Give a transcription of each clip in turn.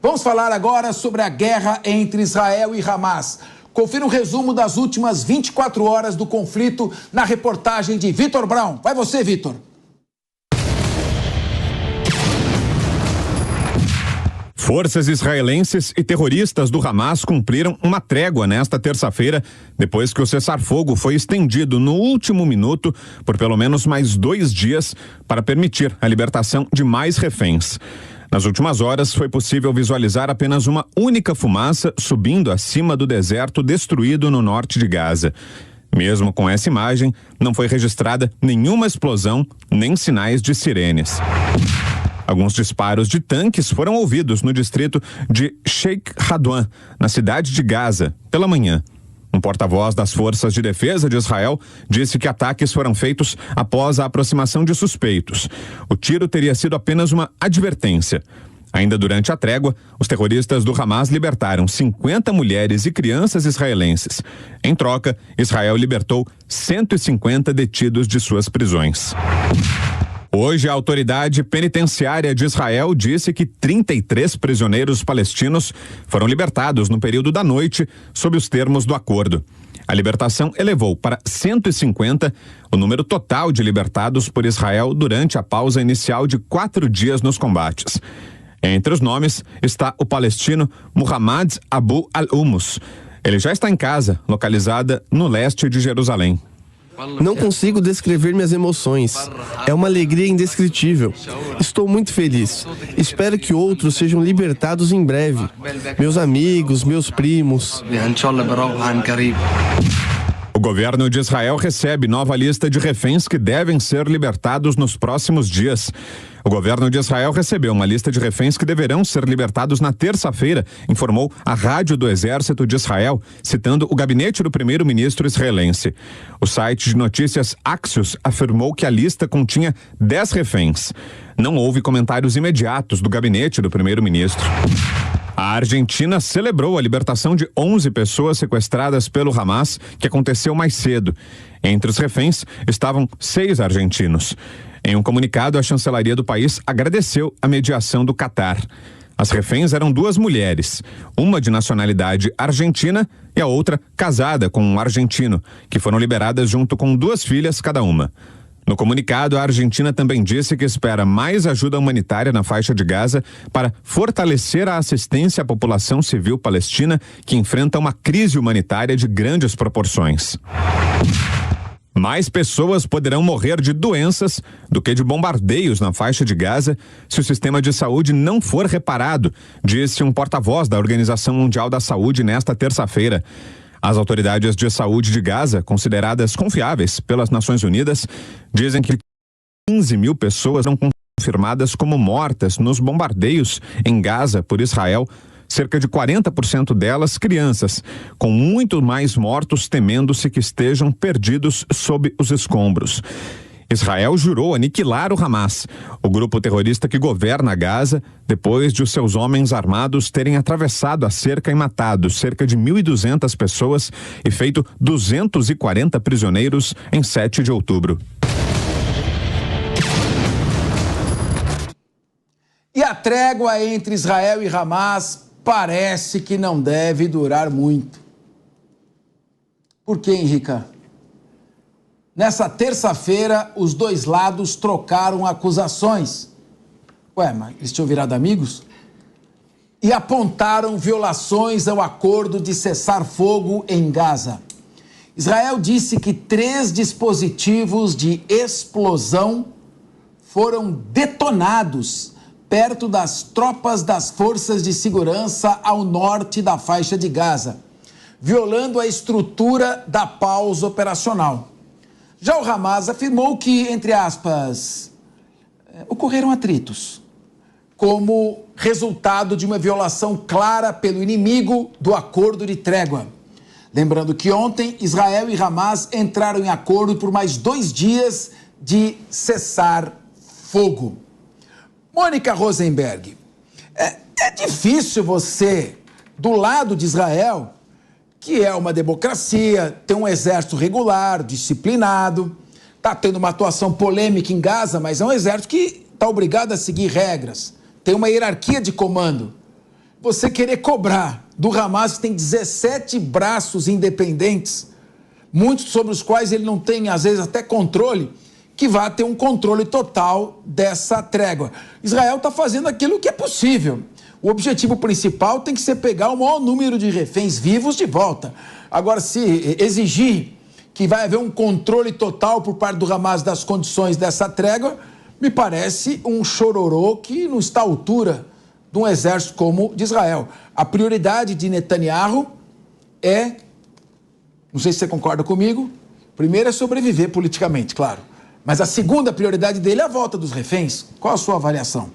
Vamos falar agora sobre a guerra entre Israel e Hamas. Confira um resumo das últimas 24 horas do conflito na reportagem de Vitor Brown. Vai você, Vitor. Forças israelenses e terroristas do Hamas cumpriram uma trégua nesta terça-feira, depois que o cessar-fogo foi estendido no último minuto por pelo menos mais 2 dias para permitir a libertação de mais reféns. Nas últimas horas, foi possível visualizar apenas uma única fumaça subindo acima do deserto destruído no norte de Gaza. Mesmo com essa imagem, não foi registrada nenhuma explosão, nem sinais de sirenes. Alguns disparos de tanques foram ouvidos no distrito de Sheikh Radwan, na cidade de Gaza, pela manhã. Um porta-voz das Forças de Defesa de Israel disse que ataques foram feitos após a aproximação de suspeitos. O tiro teria sido apenas uma advertência. Ainda durante a trégua, os terroristas do Hamas libertaram 50 mulheres e crianças israelenses. Em troca, Israel libertou 150 detidos de suas prisões. Hoje, a autoridade penitenciária de Israel disse que 33 prisioneiros palestinos foram libertados no período da noite, sob os termos do acordo. A libertação elevou para 150 o número total de libertados por Israel durante a pausa inicial de 4 dias nos combates. Entre os nomes está o palestino Muhammad Abu al-Humus. Ele já está em casa, localizada no leste de Jerusalém. Não consigo descrever minhas emoções. É uma alegria indescritível. Estou muito feliz. Espero que outros sejam libertados em breve. Meus amigos, meus primos. O governo de Israel recebe nova lista de reféns que devem ser libertados nos próximos dias. O governo de Israel recebeu uma lista de reféns que deverão ser libertados na terça-feira, informou a Rádio do Exército de Israel, citando o gabinete do primeiro-ministro israelense. O site de notícias Axios afirmou que a lista continha 10 reféns. Não houve comentários imediatos do gabinete do primeiro-ministro. A Argentina celebrou a libertação de 11 pessoas sequestradas pelo Hamas, que aconteceu mais cedo. Entre os reféns estavam 6 argentinos. Em um comunicado, a chancelaria do país agradeceu a mediação do Catar. As reféns eram 2 mulheres, uma de nacionalidade argentina e a outra casada com um argentino, que foram liberadas junto com 2 filhas cada uma. No comunicado, a Argentina também disse que espera mais ajuda humanitária na faixa de Gaza para fortalecer a assistência à população civil palestina que enfrenta uma crise humanitária de grandes proporções. Mais pessoas poderão morrer de doenças do que de bombardeios na faixa de Gaza se o sistema de saúde não for reparado, disse um porta-voz da Organização Mundial da Saúde nesta terça-feira. As autoridades de saúde de Gaza, consideradas confiáveis pelas Nações Unidas, dizem que 15 mil pessoas são confirmadas como mortas nos bombardeios em Gaza por Israel, cerca de 40% delas crianças, com muito mais mortos temendo-se que estejam perdidos sob os escombros. Israel jurou aniquilar o Hamas, o grupo terrorista que governa Gaza, depois de os seus homens armados terem atravessado a cerca e matado cerca de 1.200 pessoas e feito 240 prisioneiros em 7 de outubro. E a trégua entre Israel e Hamas parece que não deve durar muito. Por quê, Henrica? Nessa terça-feira, os 2 lados trocaram acusações. Ué, mas eles tinham virado amigos? E apontaram violações ao acordo de cessar-fogo em Gaza. Israel disse que 3 dispositivos de explosão foram detonados perto das tropas das forças de segurança ao norte da faixa de Gaza, violando a estrutura da pausa operacional. Já o Hamas afirmou que, entre aspas, ocorreram atritos, como resultado de uma violação clara pelo inimigo do acordo de trégua. Lembrando que ontem Israel e Hamas entraram em acordo por mais 2 dias de cessar fogo. Mônica Rosenberg, é difícil você, do lado de Israel, que é uma democracia, tem um exército regular, disciplinado, está tendo uma atuação polêmica em Gaza, mas é um exército que está obrigado a seguir regras, tem uma hierarquia de comando. você querer cobrar do Hamas, que tem 17 braços independentes, muitos sobre os quais ele não tem, às vezes, até controle, que vai ter um controle total dessa trégua. Israel está fazendo aquilo que é possível. O objetivo principal tem que ser pegar o maior número de reféns vivos de volta. Agora, se exigir que vai haver um controle total por parte do Hamas das condições dessa trégua, me parece um chororô que não está à altura de um exército como o de Israel. A prioridade de Netanyahu é, não sei se você concorda comigo, primeiro é sobreviver politicamente, claro. Mas a segunda prioridade dele é a volta dos reféns. Qual a sua avaliação?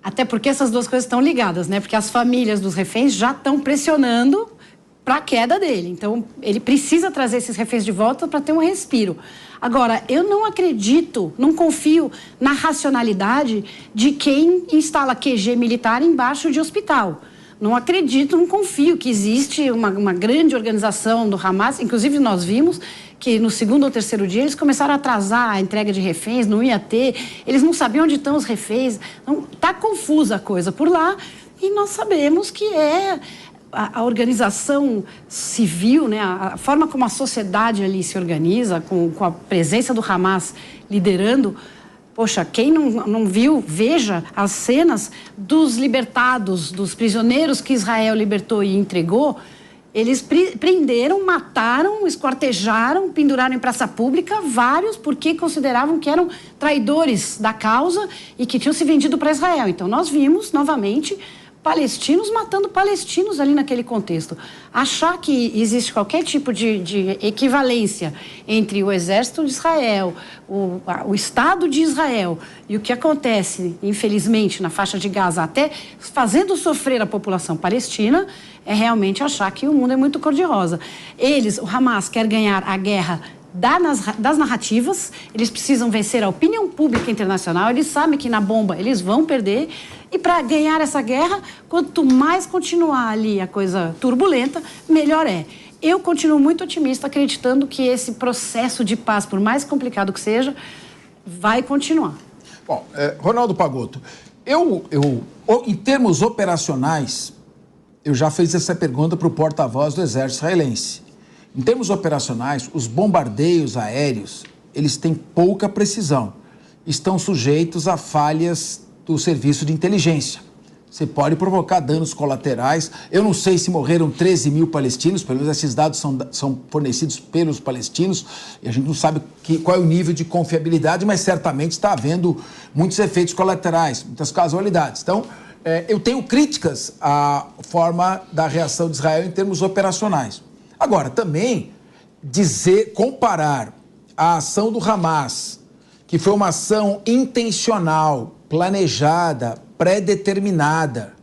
Até porque essas duas coisas estão ligadas, né? Porque as famílias dos reféns já estão pressionando para a queda dele. Então, ele precisa trazer esses reféns de volta para ter um respiro. Agora, eu não acredito, não confio na racionalidade de quem instala QG militar embaixo de hospital. Não acredito, não confio que existe uma grande organização do Hamas. Inclusive, nós vimos que no segundo ou terceiro dia eles começaram a atrasar a entrega de reféns, não ia ter, eles não sabiam onde estão os reféns. Então, está confusa a coisa por lá e nós sabemos que é a organização civil, né, a forma como a sociedade ali se organiza, com a presença do Hamas liderando. Poxa, quem não viu, veja as cenas dos libertados, dos prisioneiros que Israel libertou e entregou. Eles prenderam, mataram, esquartejaram, penduraram em praça pública vários porque consideravam que eram traidores da causa e que tinham se vendido para Israel. Então, nós vimos, novamente, palestinos matando palestinos ali naquele contexto. Achar que existe qualquer tipo de equivalência entre o exército de Israel, o Estado de Israel e o que acontece, infelizmente, na faixa de Gaza, até fazendo sofrer a população palestina, é realmente achar que o mundo é muito cor-de-rosa. O Hamas quer ganhar a guerra das narrativas, eles precisam vencer a opinião pública internacional, eles sabem que na bomba eles vão perder, e para ganhar essa guerra, quanto mais continuar ali a coisa turbulenta, melhor é. Eu continuo muito otimista, acreditando que esse processo de paz, por mais complicado que seja, vai continuar. Bom, Ronaldo Pagotto, em termos operacionais, eu já fiz essa pergunta para o porta-voz do exército israelense. Em termos operacionais, os bombardeios aéreos, eles têm pouca precisão. Estão sujeitos a falhas do serviço de inteligência. Você pode provocar danos colaterais. Eu não sei se morreram 13 mil palestinos, pelo menos esses dados são fornecidos pelos palestinos, e a gente não sabe qual é o nível de confiabilidade, mas certamente está havendo muitos efeitos colaterais, muitas casualidades. Então, eu tenho críticas à forma da reação de Israel em termos operacionais. Agora, também comparar a ação do Hamas, que foi uma ação intencional, planejada, pré-determinada,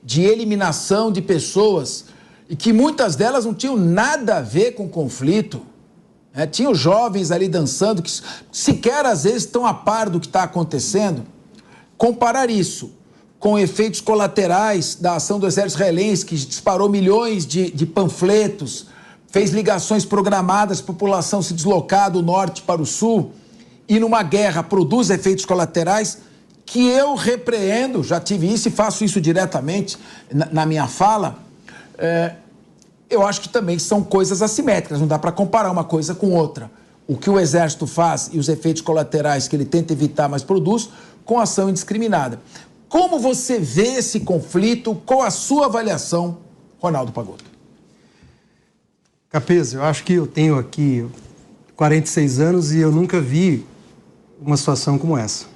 de eliminação de pessoas, e que muitas delas não tinham nada a ver com o conflito. Tinham jovens ali dançando, que sequer às vezes estão a par do que está acontecendo. Comparar isso com efeitos colaterais da ação do exército israelense, que disparou milhões de panfletos, fez ligações programadas, a população se deslocar do norte para o sul, e numa guerra produz efeitos colaterais, que eu repreendo, já tive isso e faço isso diretamente na minha fala. Eu acho que também são coisas assimétricas, não dá para comparar uma coisa com outra. O que o exército faz e os efeitos colaterais que ele tenta evitar, mas produz, com ação indiscriminada. Como você vê esse conflito? Qual a sua avaliação, Ronaldo Pagotto? Capês, eu acho que eu tenho aqui 46 anos e eu nunca vi uma situação como essa.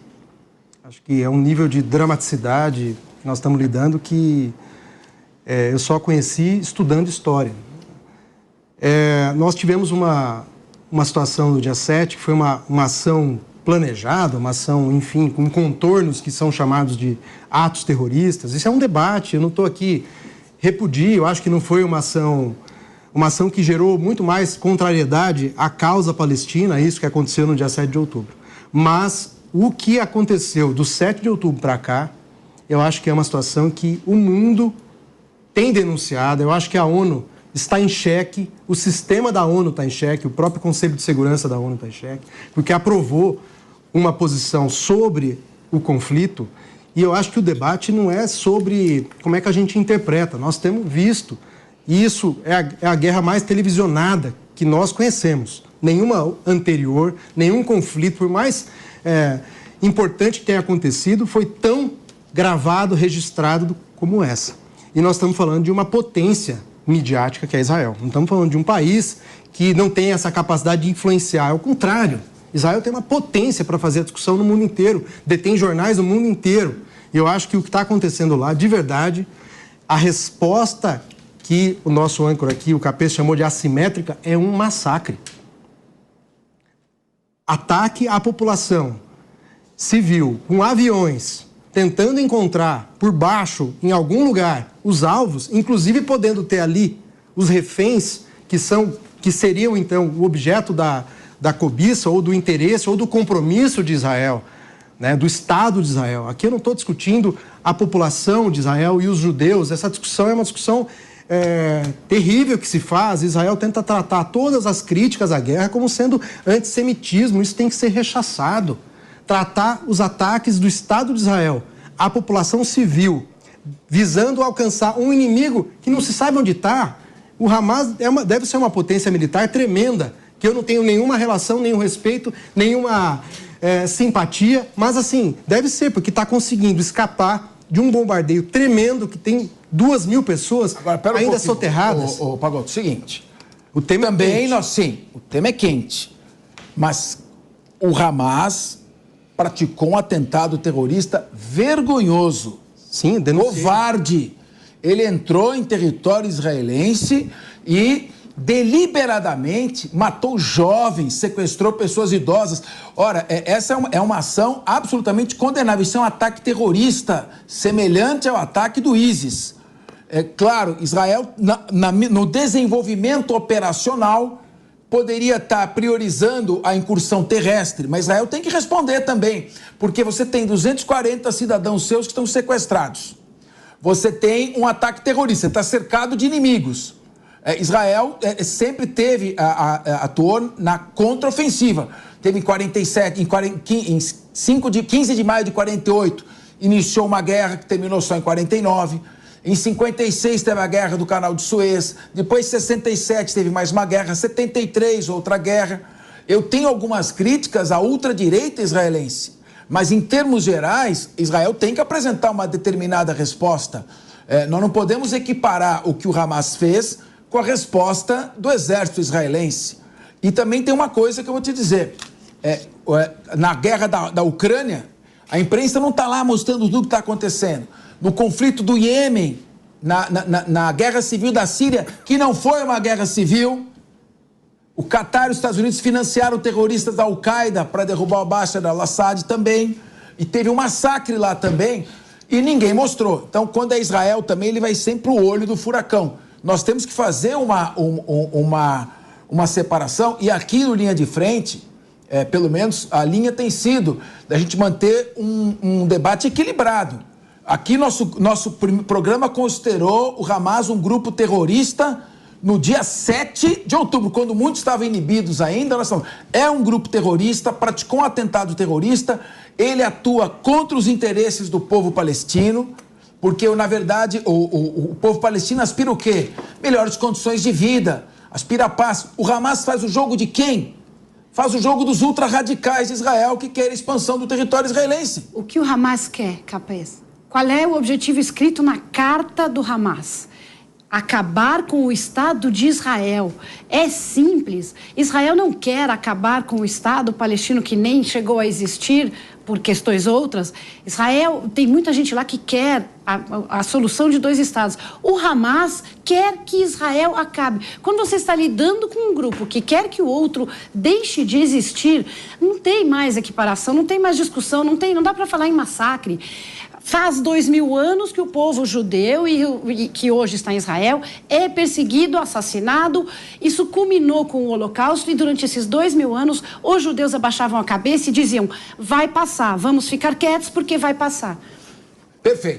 Acho que é um nível de dramaticidade que nós estamos lidando que eu só conheci estudando história. Nós tivemos uma situação no dia 7, que foi uma ação planejada, uma ação, enfim, com contornos que são chamados de atos terroristas. Isso é um debate, eu não estou aqui repudio, eu acho que não foi uma ação que gerou muito mais contrariedade à causa palestina, isso que aconteceu no dia 7 de outubro. Mas o que aconteceu do 7 de outubro para cá, eu acho que é uma situação que o mundo tem denunciado, eu acho que a ONU está em xeque, o sistema da ONU está em xeque, o próprio Conselho de Segurança da ONU está em xeque, porque aprovou uma posição sobre o conflito E eu acho que o debate não é sobre como é que a gente interpreta. Nós temos visto, e isso é a guerra mais televisionada que nós conhecemos. Nenhuma anterior, nenhum conflito, por mais importante que tenha acontecido, foi tão gravado, registrado como essa. E nós estamos falando de uma potência midiática que é Israel. Não estamos falando de um país que não tem essa capacidade de influenciar. Ao contrário, Israel tem uma potência para fazer a discussão no mundo inteiro, detém jornais no mundo inteiro. E eu acho que o que está acontecendo lá, de verdade, a resposta que o nosso âncora aqui, o Capês, chamou de assimétrica, é um massacre. Ataque à população civil com aviões, tentando encontrar por baixo, em algum lugar, os alvos, inclusive podendo ter ali os reféns que seriam, então, o objeto da cobiça ou do interesse ou do compromisso de Israel, né, do Estado de Israel. Aqui eu não estou discutindo a população de Israel e os judeus. Essa discussão é uma discussão terrível que se faz. Israel tenta tratar todas as críticas à guerra como sendo antissemitismo. Isso tem que ser rechaçado. Tratar os ataques do Estado de Israel à população civil, visando alcançar um inimigo que não se sabe onde está. O Hamas deve ser uma potência militar tremenda, que eu não tenho nenhuma relação, nenhum respeito, nenhuma simpatia, mas assim, deve ser, porque está conseguindo escapar de um bombardeio tremendo que tem 2.000 pessoas ainda soterradas. Ô, Pagotto, seguinte, o tema também, o tema é quente, mas o Hamas praticou um atentado terrorista vergonhoso. Sim, denunciei. Covarde. Ele entrou em território israelense e deliberadamente matou jovens, sequestrou pessoas idosas. Ora, essa é uma ação absolutamente condenável. Isso é um ataque terrorista, semelhante ao ataque do ISIS. É claro, Israel, no desenvolvimento operacional, poderia estar priorizando a incursão terrestre, mas Israel tem que responder também, porque você tem 240 cidadãos seus que estão sequestrados. Você tem um ataque terrorista, você está cercado de inimigos. Israel sempre atuou na contraofensiva. Teve em 15 de maio de 48, iniciou uma guerra que terminou só em 49. Em 56 teve a guerra do Canal de Suez. Depois, em 67, teve mais uma guerra. 73, outra guerra. Eu tenho algumas críticas à ultradireita israelense. Mas, em termos gerais, Israel tem que apresentar uma determinada resposta. Nós não podemos equiparar o que o Hamas fez com a resposta do exército israelense. E também tem uma coisa que eu vou te dizer. Na guerra da Ucrânia, a imprensa não está lá mostrando tudo o que está acontecendo. No conflito do Iêmen, na guerra civil da Síria, que não foi uma guerra civil, o Catar e os Estados Unidos financiaram terroristas da Al-Qaeda para derrubar o Bashar al-Assad também, e teve um massacre lá também, e ninguém mostrou. Então, quando é Israel também, ele vai sempre pro olho do furacão. Nós temos que fazer uma separação, e aqui no Linha de Frente, pelo menos a linha tem sido da gente manter um debate equilibrado. Aqui nosso programa considerou o Hamas um grupo terrorista no dia 7 de outubro, quando muitos estavam inibidos ainda. Nós falamos, é um grupo terrorista, praticou um atentado terrorista, ele atua contra os interesses do povo palestino, porque, na verdade, o povo palestino aspira o quê? Melhores condições de vida, aspira a paz. O Hamas faz o jogo de quem? Faz o jogo dos ultra-radicais de Israel que querem a expansão do território israelense. O que o Hamas quer, Capês? Qual é o objetivo escrito na carta do Hamas? Acabar com o Estado de Israel. É simples. Israel não quer acabar com o Estado palestino que nem chegou a existir por questões outras. Israel, tem muita gente lá que quer a solução de 2 estados. O Hamas quer que Israel acabe. Quando você está lidando com um grupo que quer que o outro deixe de existir, não tem mais equiparação, não tem mais discussão, não dá para falar em massacre. Faz 2000 anos que o povo judeu e que hoje está em Israel é perseguido, assassinado. Isso culminou com o Holocausto e durante esses 2000 anos os judeus abaixavam a cabeça e diziam, vai passar, vamos ficar quietos porque vai passar. Perfeito.